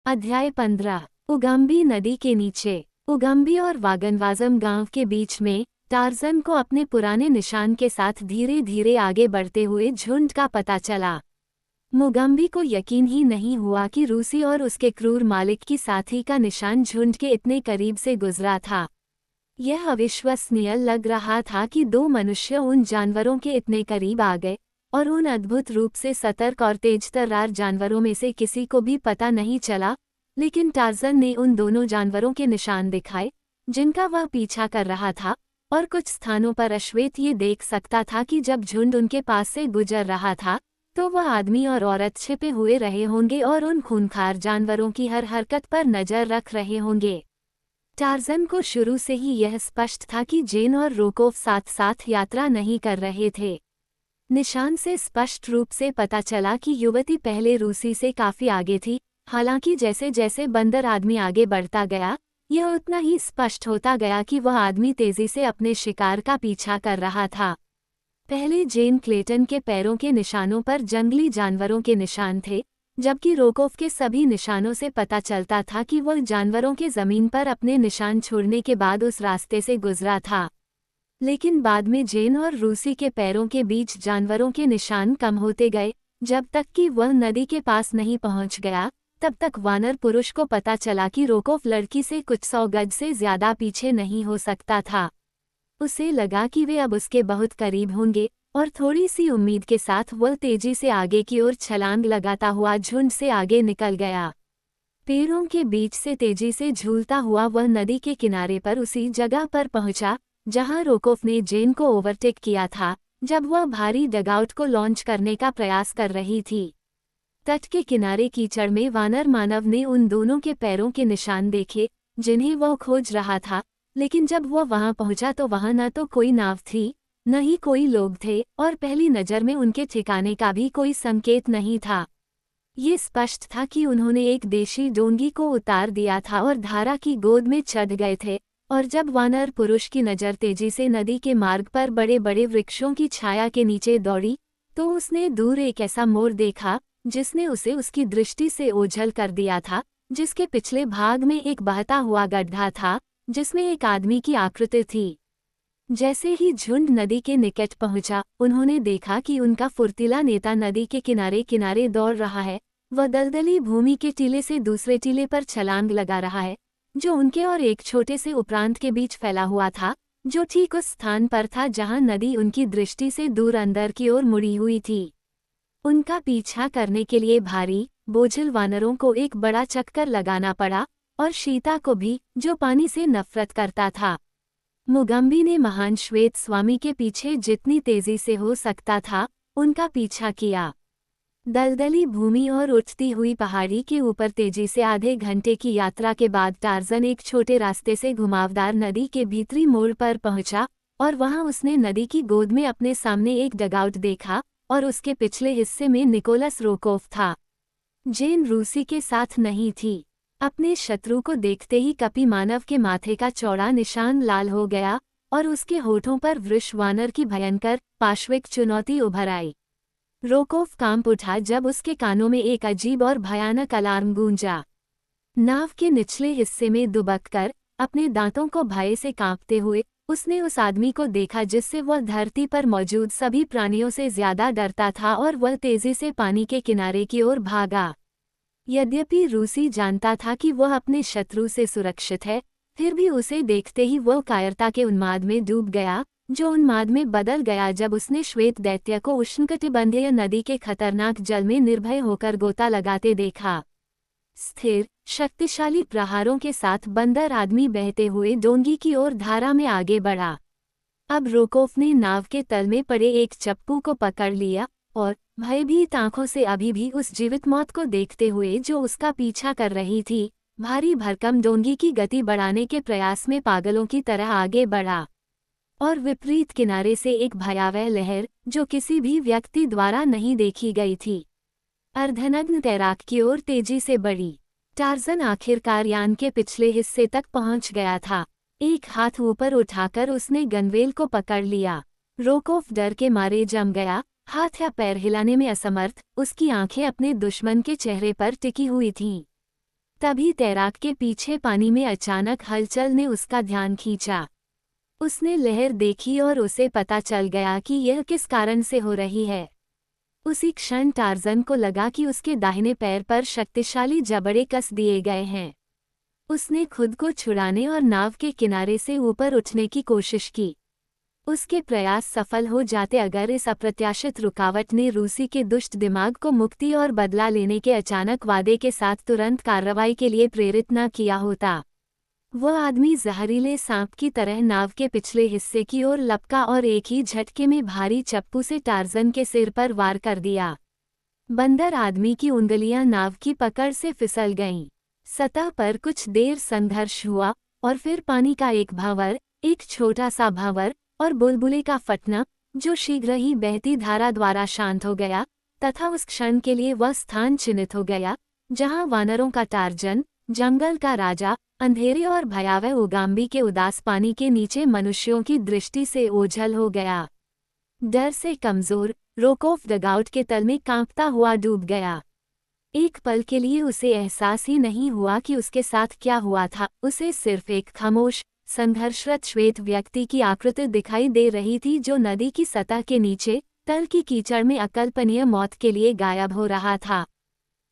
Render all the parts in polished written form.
अध्याय 15। उगम्बी नदी के नीचे। उगम्बी और वागनवाजम गांव के बीच में टार्जन को अपने पुराने निशान के साथ धीरे धीरे आगे बढ़ते हुए झुंड का पता चला। मुगम्बी को यकीन ही नहीं हुआ कि रूसी और उसके क्रूर मालिक की साथी का निशान झुंड के इतने करीब से गुजरा था। यह अविश्वसनीय लग रहा था कि दो मनुष्य उन जानवरों के इतने करीब आ गए, और उन अद्भुत रूप से सतर्क और तेजतर्रार जानवरों में से किसी को भी पता नहीं चला। लेकिन टार्जन ने उन दोनों जानवरों के निशान दिखाए जिनका वह पीछा कर रहा था, और कुछ स्थानों पर अश्वेत ये देख सकता था कि जब झुंड उनके पास से गुजर रहा था तो वह आदमी और औरत छिपे हुए रहे होंगे और उन खूंखार जानवरों की हर हरकत पर नजर रख रहे होंगे। टार्जन को शुरू से ही यह स्पष्ट था कि जेन और रोकोव साथ साथ यात्रा नहीं कर रहे थे। निशान से स्पष्ट रूप से पता चला कि युवती पहले रूसी से काफी आगे थी। हालांकि जैसे जैसे बंदर आदमी आगे बढ़ता गया, यह उतना ही स्पष्ट होता गया कि वह आदमी तेजी से अपने शिकार का पीछा कर रहा था। पहले जेन क्लेटन के पैरों के निशानों पर जंगली जानवरों के निशान थे, जबकि रोकोव के सभी निशानों से पता चलता था कि वह जानवरों के जमीन पर अपने निशान छोड़ने के बाद उस रास्ते से गुजरा था। लेकिन बाद में जेन और रूसी के पैरों के बीच जानवरों के निशान कम होते गए। जब तक कि वह नदी के पास नहीं पहुंच गया, तब तक वानर पुरुष को पता चला कि रोकोव लड़की से कुछ 100 गज से ज्यादा पीछे नहीं हो सकता था। उसे लगा कि वे अब उसके बहुत करीब होंगे, और थोड़ी सी उम्मीद के साथ वह तेजी से आगे की ओर छलांग लगाता हुआ झुंड से आगे निकल गया। पेड़ों के बीच से तेजी से झूलता हुआ वह नदी के किनारे पर उसी जगह पर पहुंचा जहां रोकोव ने जेन को ओवरटेक किया था जब वह भारी डगआउट को लॉन्च करने का प्रयास कर रही थी। तट के किनारे कीचड़ में वानर मानव ने उन दोनों के पैरों के निशान देखे जिन्हें वह खोज रहा था, लेकिन जब वह वहां पहुंचा तो वहां न तो कोई नाव थी, न ही कोई लोग थे, और पहली नज़र में उनके ठिकाने का भी कोई संकेत नहीं था। ये स्पष्ट था कि उन्होंने एक देशी डोंगी को उतार दिया था और धारा की गोद में चढ़ गए थे। और जब वानर पुरुष की नज़र तेजी से नदी के मार्ग पर बड़े बड़े वृक्षों की छाया के नीचे दौड़ी, तो उसने दूर एक ऐसा मोड़ देखा जिसने उसे उसकी दृष्टि से ओझल कर दिया था, जिसके पिछले भाग में एक बहता हुआ गड्ढा था जिसमें एक आदमी की आकृति थी। जैसे ही झुंड नदी के निकट पहुंचा, उन्होंने देखा कि उनका फुर्तीला नेता नदी के किनारे किनारे दौड़ रहा है। वह दलदली भूमि के टीले से दूसरे टीले पर छलांग लगा रहा है, जो उनके और एक छोटे से उपरांत के बीच फैला हुआ था, जो ठीक उस स्थान पर था जहां नदी उनकी दृष्टि से दूर अंदर की ओर मुड़ी हुई थी। उनका पीछा करने के लिए भारी बोझिल वानरों को एक बड़ा चक्कर लगाना पड़ा, और शीता को भी, जो पानी से नफरत करता था। मुगम्बी ने महान श्वेत स्वामी के पीछे जितनी तेजी से हो सकता था उनका पीछा किया। दलदली भूमि और उठती हुई पहाड़ी के ऊपर तेजी से आधे घंटे की यात्रा के बाद टार्जन एक छोटे रास्ते से घुमावदार नदी के भीतरी मोड़ पर पहुंचा, और वहां उसने नदी की गोद में अपने सामने एक डगआउट देखा, और उसके पिछले हिस्से में निकोलस रोकोव था। जेन रूसी के साथ नहीं थी। अपने शत्रु को देखते ही कपि मानव के माथे का चौड़ा निशान लाल हो गया, और उसके होठों पर वृष वानर की भयंकर पाश्विक चुनौती उभर आई। रोकोव कांप उठा जब उसके कानों में एक अजीब और भयानक अलार्म गूंजा। नाव के निचले हिस्से में दुबककर, अपने दांतों को भय से कांपते हुए, उसने उस आदमी को देखा जिससे वह धरती पर मौजूद सभी प्राणियों से ज्यादा डरता था, और वह तेजी से पानी के किनारे की ओर भागा। यद्यपि रूसी जानता था कि वह अपने शत्रु से सुरक्षित है, फिर भी उसे देखते ही वह कायरता के उन्माद में डूब गया, जो उन्माद में बदल गया जब उसने श्वेत दैत्य को उष्णकटिबंधीय नदी के खतरनाक जल में निर्भय होकर गोता लगाते देखा। स्थिर, शक्तिशाली प्रहारों के साथ बंदर आदमी बहते हुए डोंगी की ओर धारा में आगे बढ़ा। अब रोकोव ने नाव के तल में पड़े एक चप्पू को पकड़ लिया, और भयभीत आंखों से अभी भी उस जीवित मौत को देखते हुए जो उसका पीछा कर रही थी, भारी भरकम डोंगी की गति बढ़ाने के प्रयास में पागलों की तरह आगे बढ़ा। और विपरीत किनारे से एक भयावह लहर, जो किसी भी व्यक्ति द्वारा नहीं देखी गई थी, अर्धनग्न तैराक की ओर तेजी से बढ़ी। टार्जन आखिरकार यान के पिछले हिस्से तक पहुंच गया था। एक हाथ ऊपर उठाकर उसने गनवेल को पकड़ लिया। रोकोव डर के मारे जम गया, हाथ या पैर हिलाने में असमर्थ, उसकी आंखें अपने दुश्मन के चेहरे पर टिकी हुई थीं। तभी तैराक के पीछे पानी में अचानक हलचल ने उसका ध्यान खींचा। उसने लहर देखी और उसे पता चल गया कि यह किस कारण से हो रही है। उसी क्षण टार्ज़न को लगा कि उसके दाहिने पैर पर शक्तिशाली जबड़े कस दिए गए हैं। उसने खुद को छुड़ाने और नाव के किनारे से ऊपर उठने की कोशिश की। उसके प्रयास सफल हो जाते अगर इस अप्रत्याशित रुकावट ने रूसी के दुष्ट दिमाग को मुक्ति और बदला लेने के अचानक वादे के साथ तुरंत कार्रवाई के लिए प्रेरित न किया होता। वह आदमी जहरीले सांप की तरह नाव के पिछले हिस्से की ओर लपका और एक ही झटके में भारी चप्पू से टार्ज़न के सिर पर वार कर दिया। बंदर आदमी की उंगलियां नाव की पकड़ से फिसल गईं। सतह पर कुछ देर संघर्ष हुआ और फिर पानी का एक भंवर, एक छोटा सा भंवर और बुलबुले का फटना, जो शीघ्र ही बहती धारा द्वारा शांत हो गया, तथा उस क्षण के लिए वह स्थान चिन्हित हो गया जहां वानरों का टार्ज़न, जंगल का राजा, अंधेरे और भयावह उगाम्बी के उदास पानी के नीचे मनुष्यों की दृष्टि से ओझल हो गया। डर से कमजोर, रोकोफ डगआउट के तल में कांपता हुआ डूब गया। एक पल के लिए उसे एहसास ही नहीं हुआ कि उसके साथ क्या हुआ था। उसे सिर्फ एक खामोश, संघर्षरत श्वेत व्यक्ति की आकृति दिखाई दे रही थी जो नदी की सतह के नीचे तल की कीचड़ में अकल्पनीय मौत के लिए गायब हो रहा था।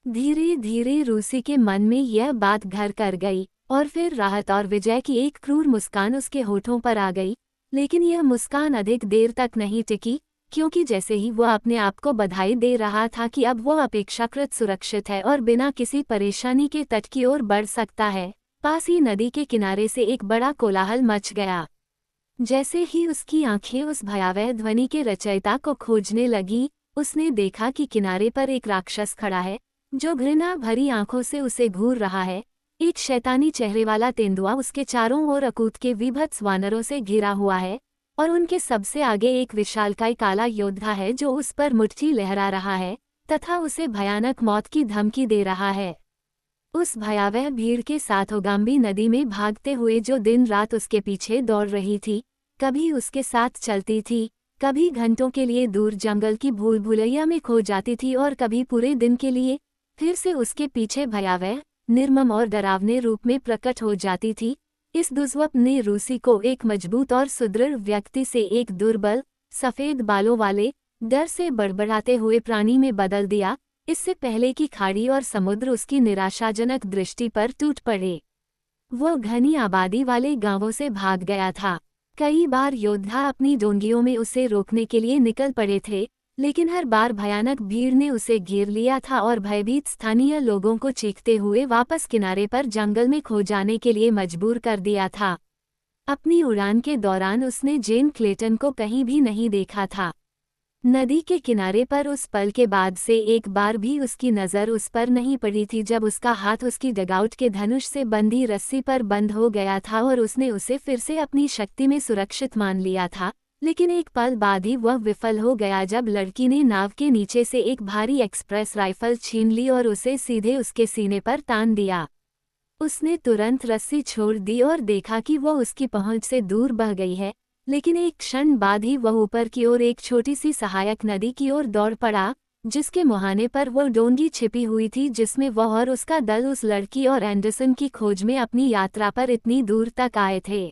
धीरे धीरे रूसी के मन में यह बात घर कर गई और फिर राहत और विजय की एक क्रूर मुस्कान उसके होठों पर आ गई। लेकिन यह मुस्कान अधिक देर तक नहीं टिकी, क्योंकि जैसे ही वह अपने आप को बधाई दे रहा था कि अब वह अपेक्षाकृत सुरक्षित है और बिना किसी परेशानी के तट की ओर बढ़ सकता है, पास ही नदी के किनारे से एक बड़ा कोलाहल मच गया। जैसे ही उसकी आंखें उस भयावह ध्वनि के रचयिता को खोजने लगी, उसने देखा कि किनारे पर एक राक्षस खड़ा है जो घृणा भरी आंखों से उसे घूर रहा है। एक शैतानी चेहरे वाला तेंदुआ उसके चारों ओर अकूत के विभत्स वानरों से घिरा हुआ है और उनके सबसे आगे एक विशालकाय काला योद्धा है जो उस पर मुट्ठी लहरा रहा है तथा उसे भयानक मौत की धमकी दे रहा है। उस भयावह भीड़ के साथ उगाम्बी नदी में भागते हुए जो दिन रात उसके पीछे दौड़ रही थी, कभी उसके साथ चलती थी, कभी घंटों के लिए दूर जंगल की भूल भुलैया में खो जाती थी और कभी पूरे दिन के लिए फिर से उसके पीछे भयावह, निर्मम और डरावने रूप में प्रकट हो जाती थी। इस दुष्स्वप्न ने रूसी को एक मजबूत और सुदृढ़ व्यक्ति से एक दुर्बल, सफेद बालों वाले, डर से बड़बड़ाते हुए प्राणी में बदल दिया, इससे पहले कि खाड़ी और समुद्र उसकी निराशाजनक दृष्टि पर टूट पड़े। वह घनी आबादी वाले गांवों से भाग गया था। कई बार योद्धा अपनी डोंगियों में उसे रोकने के लिए निकल पड़े थे, लेकिन हर बार भयानक भीड़ ने उसे घेर लिया था और भयभीत स्थानीय लोगों को चीखते हुए वापस किनारे पर जंगल में खो जाने के लिए मजबूर कर दिया था। अपनी उड़ान के दौरान उसने जेन क्लेटन को कहीं भी नहीं देखा था। नदी के किनारे पर उस पल के बाद से एक बार भी उसकी नज़र उस पर नहीं पड़ी थी जब उसका हाथ उसकी डगआउट के धनुष से बंधी रस्सी पर बंद हो गया था और उसने उसे फिर से अपनी शक्ति में सुरक्षित मान लिया था। लेकिन एक पल बाद ही वह विफल हो गया जब लड़की ने नाव के नीचे से एक भारी एक्सप्रेस राइफल छीन ली और उसे सीधे उसके सीने पर तान दिया। उसने तुरंत रस्सी छोड़ दी और देखा कि वह उसकी पहुंच से दूर बह गई है, लेकिन एक क्षण बाद ही वह ऊपर की ओर एक छोटी सी सहायक नदी की ओर दौड़ पड़ा, जिसके मुहाने पर वह डोंगी छिपी हुई थी जिसमें वह और उसका दल उस लड़की और एंडरसन की खोज में अपनी यात्रा पर इतनी दूर तक आए थे।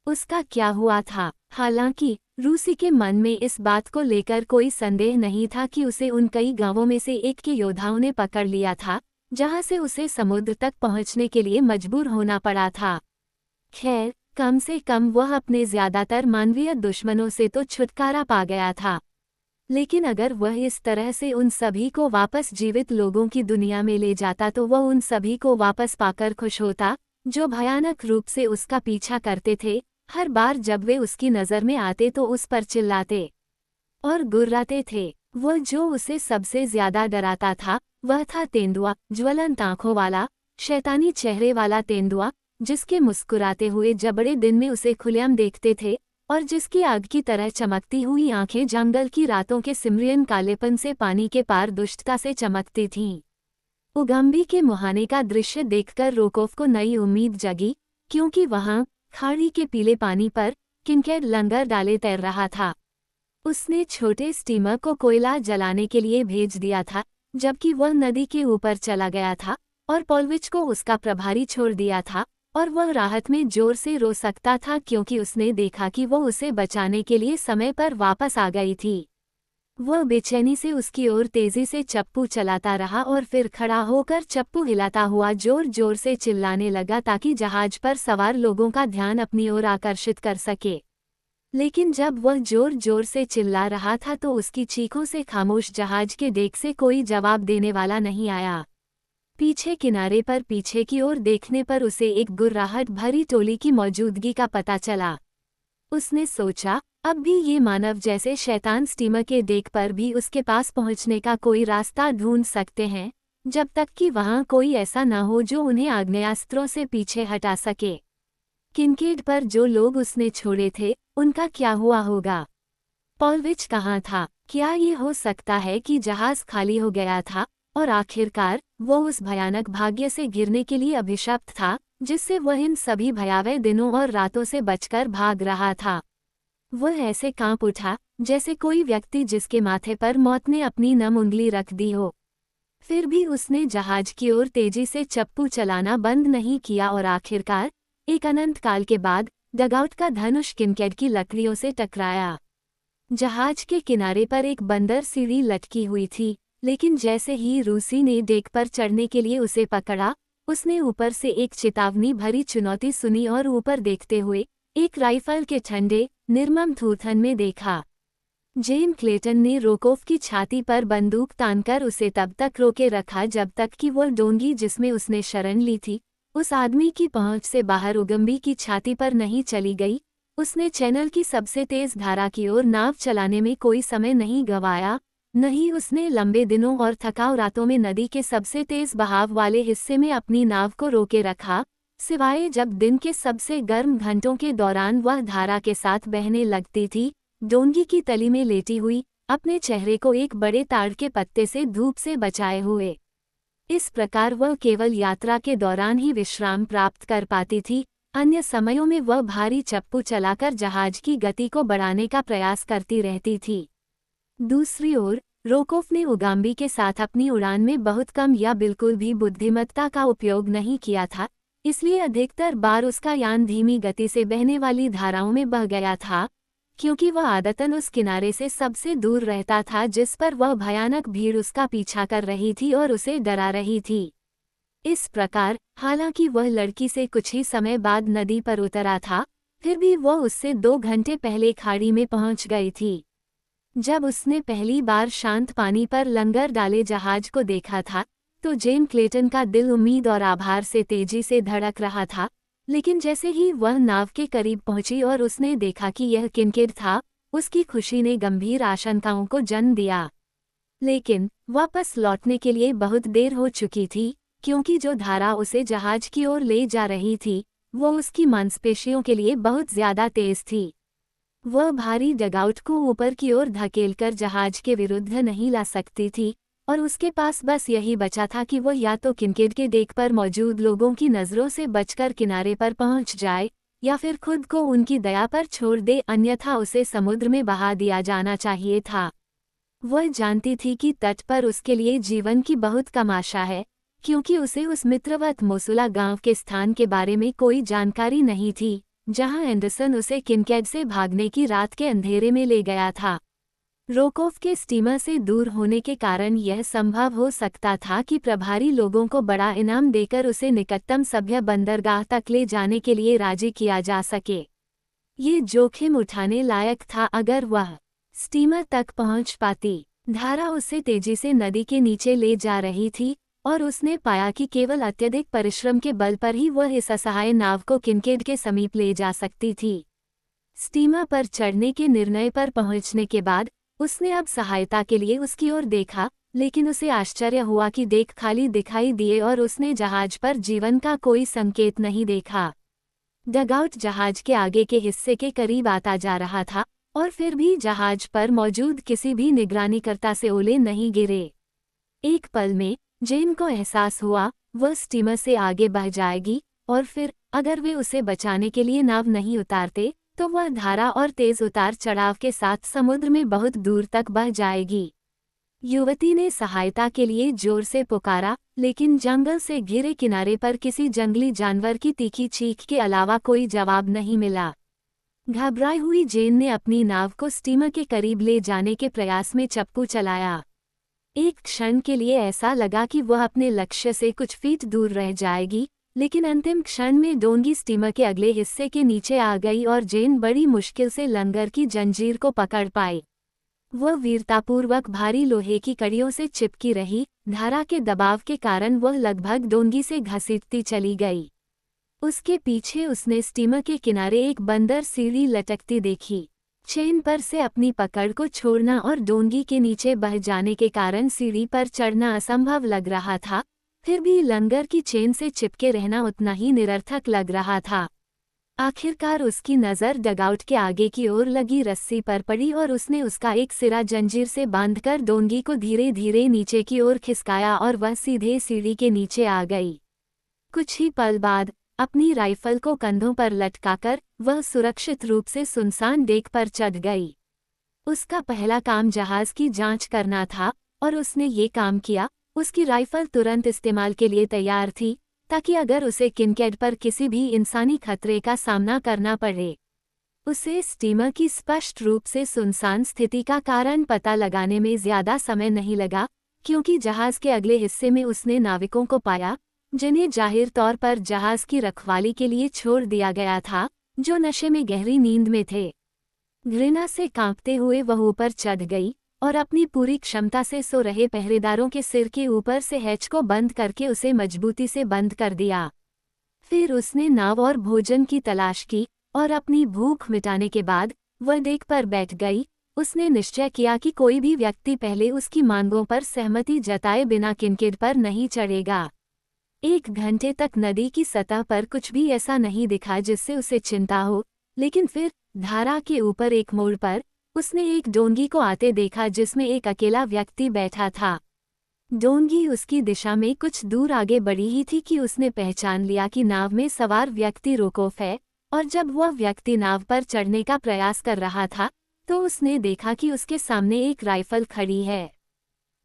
उसका क्या हुआ था? हालांकि रूसी के मन में इस बात को लेकर कोई संदेह नहीं था कि उसे उन कई गांवों में से एक के योद्धाओं ने पकड़ लिया था जहां से उसे समुद्र तक पहुंचने के लिए मजबूर होना पड़ा था। खैर, कम से कम वह अपने ज्यादातर मानवीय दुश्मनों से तो छुटकारा पा गया था। लेकिन अगर वह इस तरह से उन सभी को वापस जीवित लोगों की दुनिया में ले जाता तो वह उन सभी को वापस पाकर खुश होता जो भयानक रूप से उसका पीछा करते थे। हर बार जब वे उसकी नज़र में आते तो उस पर चिल्लाते और गुर्राते थे। वह जो उसे सबसे ज्यादा डराता था वह था तेंदुआ, ज्वलंत आंखों वाला, शैतानी चेहरे वाला तेंदुआ, जिसके मुस्कुराते हुए जबड़े दिन में उसे खुलेआम देखते थे और जिसकी आग की तरह चमकती हुई आंखें जंगल की रातों के सिमरियन कालेपन से पानी के पार दुष्टता से चमकती थीं। उगाम्बी के मुहाने का दृश्य देखकर रोकोफ को नई उम्मीद जगी, क्योंकि वहां खाड़ी के पीले पानी पर किनकेड लंगर डाले तैर रहा था। उसने छोटे स्टीमर को कोयला जलाने के लिए भेज दिया था, जबकि वह नदी के ऊपर चला गया था और पॉल्विच को उसका प्रभारी छोड़ दिया था और वह राहत में जोर से रो सकता था क्योंकि उसने देखा कि वो उसे बचाने के लिए समय पर वापस आ गई थी। वह बेचैनी से उसकी ओर तेजी से चप्पू चलाता रहा और फिर खड़ा होकर चप्पू हिलाता हुआ जोर जोर से चिल्लाने लगा ताकि जहाज पर सवार लोगों का ध्यान अपनी ओर आकर्षित कर सके। लेकिन जब वह जोर जोर से चिल्ला रहा था तो उसकी चीखों से खामोश जहाज के डेक से कोई जवाब देने वाला नहीं आया। पीछे किनारे पर पीछे की ओर देखने पर उसे एक गुर्राहट भरी टोली की मौजूदगी का पता चला। उसने सोचा, अब भी ये मानव जैसे शैतान स्टीमर के डेक पर भी उसके पास पहुंचने का कोई रास्ता ढूंढ सकते हैं, जब तक कि वहां कोई ऐसा न हो जो उन्हें आग्नेयास्त्रों से पीछे हटा सके। किनकेड पर जो लोग उसने छोड़े थे, उनका क्या हुआ होगा? पॉल्विच कहाँ था? क्या ये हो सकता है कि जहाज खाली हो गया था और आखिरकार वो उस भयानक भाग्य से गिरने के लिए अभिशप्त था जिससे वह इन सभी भयावह दिनों और रातों से बचकर भाग रहा था? वह ऐसे कांप उठा जैसे कोई व्यक्ति जिसके माथे पर मौत ने अपनी नम उंगली रख दी हो। फिर भी उसने जहाज की ओर तेजी से चप्पू चलाना बंद नहीं किया और आखिरकार एक अनंत काल के बाद डगआउट का धनुष किनकेड की लकड़ियों से टकराया। जहाज के किनारे पर एक बंदर सीढ़ी लटकी हुई थी, लेकिन जैसे ही रूसी ने डेक पर चढ़ने के लिए उसे पकड़ा, उसने ऊपर से एक चेतावनी भरी चुनौती सुनी और ऊपर देखते हुए एक राइफल के ठंडे निर्मम थूथन में देखा। जेन क्लेटन ने रोकोफ की छाती पर बंदूक तानकर उसे तब तक रोके रखा जब तक कि वो डोंगी जिसमें उसने शरण ली थी उस आदमी की पहुंच से बाहर उगम्बी की छाती पर नहीं चली गई। उसने चैनल की सबसे तेज धारा की ओर नाव चलाने में कोई समय नहीं गंवाया, नहीं उसने लंबे दिनों और थकाऊ रातों में नदी के सबसे तेज बहाव वाले हिस्से में अपनी नाव को रोके रखा, सिवाय जब दिन के सबसे गर्म घंटों के दौरान वह धारा के साथ बहने लगती थी, डोंगी की तली में लेटी हुई, अपने चेहरे को एक बड़े ताड़ के पत्ते से धूप से बचाए हुए। इस प्रकार वह केवल यात्रा के दौरान ही विश्राम प्राप्त कर पाती थी, अन्य समयों में वह भारी चप्पू चलाकर जहाज की गति को बढ़ाने का प्रयास करती रहती थी। दूसरी ओर रोकोफ ने उगाम्बी के साथ अपनी उड़ान में बहुत कम या बिल्कुल भी बुद्धिमत्ता का उपयोग नहीं किया था, इसलिए अधिकतर बार उसका यान धीमी गति से बहने वाली धाराओं में बह गया था, क्योंकि वह आदतन उस किनारे से सबसे दूर रहता था जिस पर वह भयानक भीड़ उसका पीछा कर रही थी और उसे डरा रही थी। इस प्रकार हालांकि वह लड़की से कुछ ही समय बाद नदी पर उतरा था, फिर भी वह उससे 2 घंटे पहले खाड़ी में पहुंच गई थी। जब उसने पहली बार शांत पानी पर लंगर डाले जहाज को देखा था तो जेन क्लेटन का दिल उम्मीद और आभार से तेजी से धड़क रहा था, लेकिन जैसे ही वह नाव के करीब पहुंची और उसने देखा कि यह किनकेड था, उसकी खुशी ने गंभीर आशंकाओं को जन्म दिया। लेकिन वापस लौटने के लिए बहुत देर हो चुकी थी, क्योंकि जो धारा उसे जहाज की ओर ले जा रही थी वो उसकी मांसपेशियों के लिए बहुत ज्यादा तेज थी। वह भारी डगआउट को ऊपर की ओर धकेलकर जहाज के विरुद्ध नहीं ला सकती थी और उसके पास बस यही बचा था कि वह या तो किनकेड के डेक पर मौजूद लोगों की नज़रों से बचकर किनारे पर पहुंच जाए या फिर खुद को उनकी दया पर छोड़ दे, अन्यथा उसे समुद्र में बहा दिया जाना चाहिए था। वह जानती थी कि तट पर उसके लिए जीवन की बहुत कम आशा है, क्योंकि उसे उस मित्रवत मोसुला गांव के स्थान के बारे में कोई जानकारी नहीं थी जहां एंडरसन उसे किनकेड से भागने की रात के अंधेरे में ले गया था। रोकोफ के स्टीमर से दूर होने के कारण यह संभव हो सकता था कि प्रभारी लोगों को बड़ा इनाम देकर उसे निकटतम सभ्य बंदरगाह तक ले जाने के लिए राजी किया जा सके। ये जोखिम उठाने लायक था अगर वह स्टीमर तक पहुंच पाती। धारा उसे तेजी से नदी के नीचे ले जा रही थी और उसने पाया कि केवल अत्यधिक परिश्रम के बल पर ही वह इस असहाय नाव को किनकेड के समीप ले जा सकती थी। स्टीमर पर चढ़ने के निर्णय पर पहुंचने के बाद उसने अब सहायता के लिए उसकी ओर देखा, लेकिन उसे आश्चर्य हुआ कि डेक खाली दिखाई दिए और उसने जहाज पर जीवन का कोई संकेत नहीं देखा। डगआउट जहाज के आगे के हिस्से के करीब आता जा रहा था और फिर भी जहाज पर मौजूद किसी भी निगरानीकर्ता से ओले नहीं गिरे। एक पल में जेन को एहसास हुआ वह स्टीमर से आगे बह जाएगी और फिर अगर वे उसे बचाने के लिए नाव नहीं उतारते तो वह धारा और तेज उतार चढ़ाव के साथ समुद्र में बहुत दूर तक बह जाएगी। युवती ने सहायता के लिए जोर से पुकारा, लेकिन जंगल से घिरे किनारे पर किसी जंगली जानवर की तीखी चीख के अलावा कोई जवाब नहीं मिला। घबराई हुई जेन ने अपनी नाव को स्टीमर के करीब ले जाने के प्रयास में चप्पू चलाया। एक क्षण के लिए ऐसा लगा कि वह अपने लक्ष्य से कुछ फीट दूर रह जाएगी, लेकिन अंतिम क्षण में डोंगी स्टीमर के अगले हिस्से के नीचे आ गई और जेन बड़ी मुश्किल से लंगर की जंजीर को पकड़ पाई। वह वीरतापूर्वक भारी लोहे की कड़ियों से चिपकी रही, धारा के दबाव के कारण वह लगभग डोंगी से घसीटती चली गई। उसके पीछे उसने स्टीमर के किनारे एक बंदर सीढ़ी लटकती देखी। चेन पर से अपनी पकड़ को छोड़ना और डोंगी के नीचे बह जाने के कारण सीढ़ी पर चढ़ना असंभव लग रहा था, फिर भी लंगर की चेन से चिपके रहना उतना ही निरर्थक लग रहा था। आखिरकार उसकी नज़र डगआउट के आगे की ओर लगी रस्सी पर पड़ी और उसने उसका एक सिरा जंजीर से बांधकर डोंगी को धीरे धीरे नीचे की ओर खिसकाया और वह सीधे सीढ़ी के नीचे आ गई। कुछ ही पल बाद अपनी राइफल को कंधों पर लटकाकर वह सुरक्षित रूप से सुनसान डेक पर चढ़ गई। उसका पहला काम जहाज की जांच करना था और उसने ये काम किया। उसकी राइफल तुरंत इस्तेमाल के लिए तैयार थी, ताकि अगर उसे किनकेड पर किसी भी इंसानी खतरे का सामना करना पड़े, उसे स्टीमर की स्पष्ट रूप से सुनसान स्थिति का कारण पता लगाने में ज्यादा समय नहीं लगा, क्योंकि जहाज के अगले हिस्से में उसने नाविकों को पाया, जिन्हें जाहिर तौर पर जहाज की रखवाली के लिए छोड़ दिया गया था, जो नशे में गहरी नींद में थे। घृणा से कांपते हुए वह ऊपर चढ़ गई और अपनी पूरी क्षमता से सो रहे पहरेदारों के सिर के ऊपर से हैच को बंद करके उसे मजबूती से बंद कर दिया। फिर उसने नाव और भोजन की तलाश की और अपनी भूख मिटाने के बाद वह डेक पर बैठ गई। उसने निश्चय किया कि कोई भी व्यक्ति पहले उसकी मांगों पर सहमति जताए बिना किनकेड पर नहीं चढ़ेगा। 1 घंटे तक नदी की सतह पर कुछ भी ऐसा नहीं दिखा जिससे उसे चिंता हो, लेकिन फिर धारा के ऊपर एक मोड़ पर उसने एक डोंगी को आते देखा जिसमें एक अकेला व्यक्ति बैठा था। डोंगी उसकी दिशा में कुछ दूर आगे बढ़ी ही थी कि उसने पहचान लिया कि नाव में सवार व्यक्ति रोकोफ है, और जब वह व्यक्ति नाव पर चढ़ने का प्रयास कर रहा था तो उसने देखा कि उसके सामने एक राइफल खड़ी है।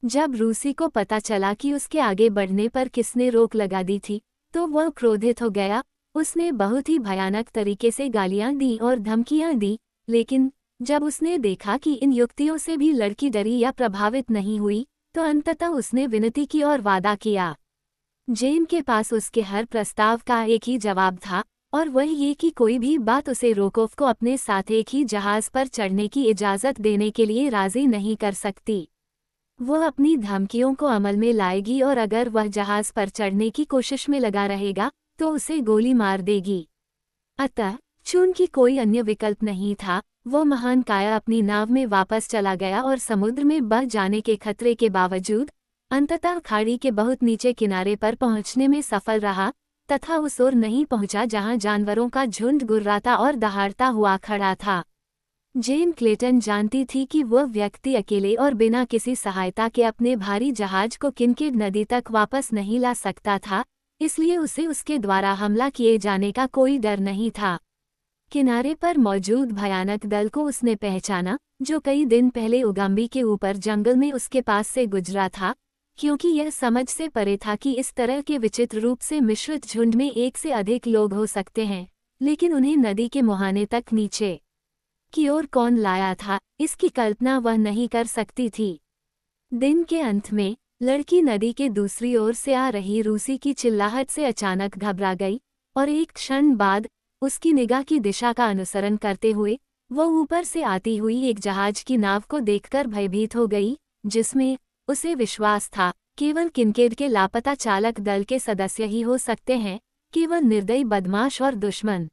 जब रूसी को पता चला कि उसके आगे बढ़ने पर किसने रोक लगा दी थी, तो वह क्रोधित हो गया। उसने बहुत ही भयानक तरीके से गालियां दी और धमकियां दी, लेकिन जब उसने देखा कि इन युक्तियों से भी लड़की डरी या प्रभावित नहीं हुई, तो अंततः उसने विनती की और वादा किया। जेन के पास उसके हर प्रस्ताव का एक ही जवाब था, और वह ये कि कोई भी बात उसे रोकोफ को अपने साथ एक ही जहाज पर चढ़ने की इजाज़त देने के लिए राजी नहीं कर सकती। वह अपनी धमकियों को अमल में लाएगी और अगर वह जहाज पर चढ़ने की कोशिश में लगा रहेगा तो उसे गोली मार देगी। अतः चूंकि कोई अन्य विकल्प नहीं था, वह महान काया अपनी नाव में वापस चला गया और समुद्र में बह जाने के खतरे के बावजूद अंततः खाड़ी के बहुत नीचे किनारे पर पहुंचने में सफल रहा, तथा उस ओर नहीं पहुंचा जहां जानवरों का झुंड गुर्राता और दहाड़ता हुआ खड़ा था। जेन क्लेटन जानती थी कि वह व्यक्ति अकेले और बिना किसी सहायता के अपने भारी जहाज को किनकेड नदी तक वापस नहीं ला सकता था, इसलिए उसे उसके द्वारा हमला किए जाने का कोई डर नहीं था। किनारे पर मौजूद भयानक दल को उसने पहचाना, जो कई दिन पहले उगाम्बी के ऊपर जंगल में उसके पास से गुजरा था, क्योंकि यह समझ से परे था कि इस तरह के विचित्र रूप से मिश्रित झुंड में एक से अधिक लोग हो सकते हैं, लेकिन उन्हें नदी के मुहाने तक नीचे की ओर कौन लाया था, इसकी कल्पना वह नहीं कर सकती थी। दिन के अंत में लड़की नदी के दूसरी ओर से आ रही रूसी की चिल्लाहट से अचानक घबरा गई, और एक क्षण बाद उसकी निगाह की दिशा का अनुसरण करते हुए वह ऊपर से आती हुई एक जहाज की नाव को देखकर भयभीत हो गई, जिसमें उसे विश्वास था केवल किनकेड के लापता चालक दल के सदस्य ही हो सकते हैं, केवल निर्दयी बदमाश और दुश्मन।